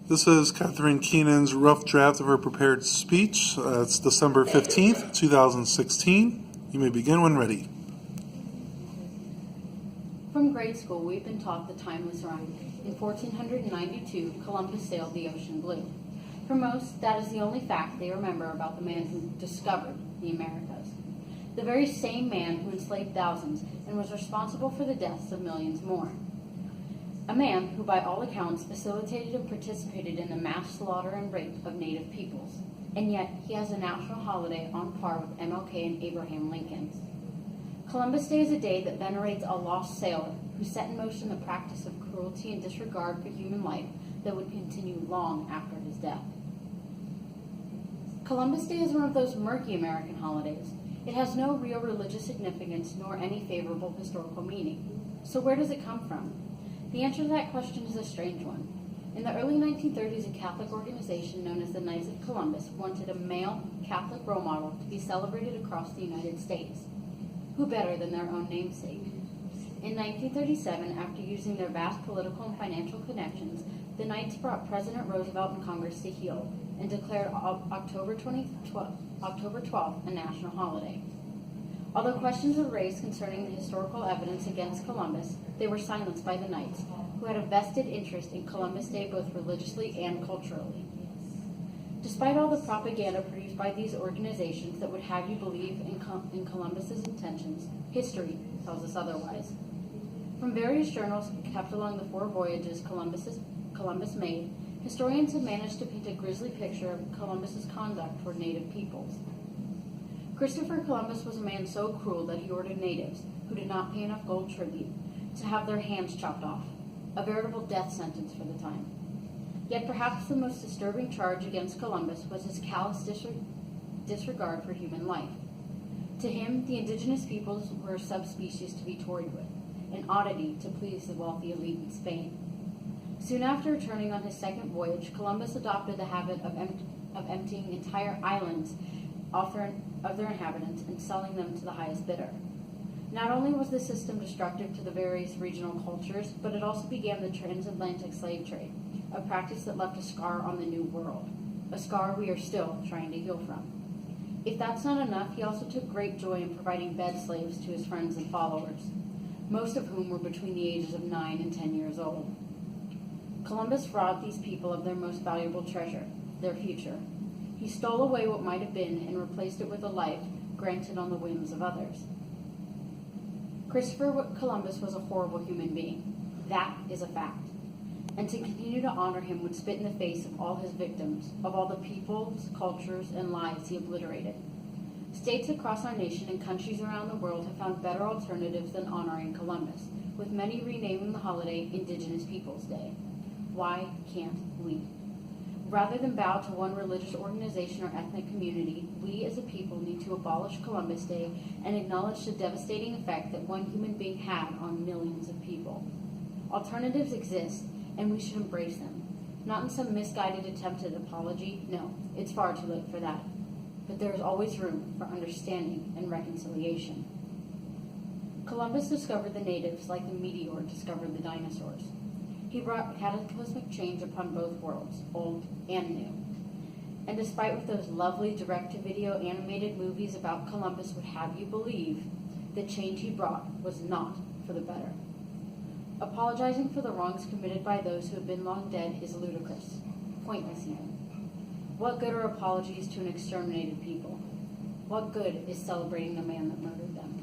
This is Catherine Keenan's rough draft of her prepared speech. It's December 15th, 2016. You may begin when ready. From grade school, we've been taught the timeless rhyme. In 1492, Columbus sailed the ocean blue. For most, that is the only fact they remember about the man who discovered the Americas. The very same man who enslaved thousands and was responsible for the deaths of millions more. A man who, by all accounts, facilitated and participated in the mass slaughter and rape of native peoples. And yet, he has a national holiday on par with MLK and Abraham Lincoln. Columbus Day is a day that venerates a lost sailor who set in motion the practice of cruelty and disregard for human life that would continue long after his death. Columbus Day is one of those murky American holidays. It has no real religious significance nor any favorable historical meaning. So where does it come from? The answer to that question is a strange one. In the early 1930s, a Catholic organization known as the Knights of Columbus wanted a male Catholic role model to be celebrated across the United States. Who better than their own namesake? In 1937, after using their vast political and financial connections, the Knights brought President Roosevelt and Congress to heel and declared October 12th a national holiday. Although questions were raised concerning the historical evidence against Columbus, they were silenced by the Knights, who had a vested interest in Columbus Day both religiously and culturally. Despite all the propaganda produced by these organizations that would have you believe in Columbus's intentions, history tells us otherwise. From various journals kept along the 4 voyages Columbus made, historians have managed to paint a grisly picture of Columbus's conduct toward native peoples. Christopher Columbus was a man so cruel that he ordered natives, who did not pay enough gold tribute, to have their hands chopped off, a veritable death sentence for the time. Yet perhaps the most disturbing charge against Columbus was his callous disregard for human life. To him, the indigenous peoples were a subspecies to be toyed with, an oddity to please the wealthy elite in Spain. Soon after returning on his second voyage, Columbus adopted the habit of emptying entire islands of their inhabitants and selling them to the highest bidder. Not only was this system destructive to the various regional cultures, but it also began the transatlantic slave trade, a practice that left a scar on the New World, a scar we are still trying to heal from. If that's not enough, he also took great joy in providing bed slaves to his friends and followers, most of whom were between the ages of 9 and 10 years old. Columbus robbed these people of their most valuable treasure, their future. He stole away what might have been and replaced it with a life granted on the whims of others. Christopher Columbus was a horrible human being. That is a fact. And to continue to honor him would spit in the face of all his victims, of all the peoples, cultures, and lives he obliterated. States across our nation and countries around the world have found better alternatives than honoring Columbus, with many renaming the holiday Indigenous Peoples Day. Why can't we? Rather than bow to one religious organization or ethnic community, we as a people need to abolish Columbus Day and acknowledge the devastating effect that one human being had on millions of people. Alternatives exist, and we should embrace them. Not in some misguided attempt at apology, no, it's far too late for that. But there is always room for understanding and reconciliation. Columbus discovered the natives like the meteor discovered the dinosaurs. He brought cataclysmic change upon both worlds, old and new. And despite what those lovely direct-to-video animated movies about Columbus would have you believe, the change he brought was not for the better. Apologizing for the wrongs committed by those who have been long dead is ludicrous, pointless even. What good are apologies to an exterminated people? What good is celebrating the man that murdered them?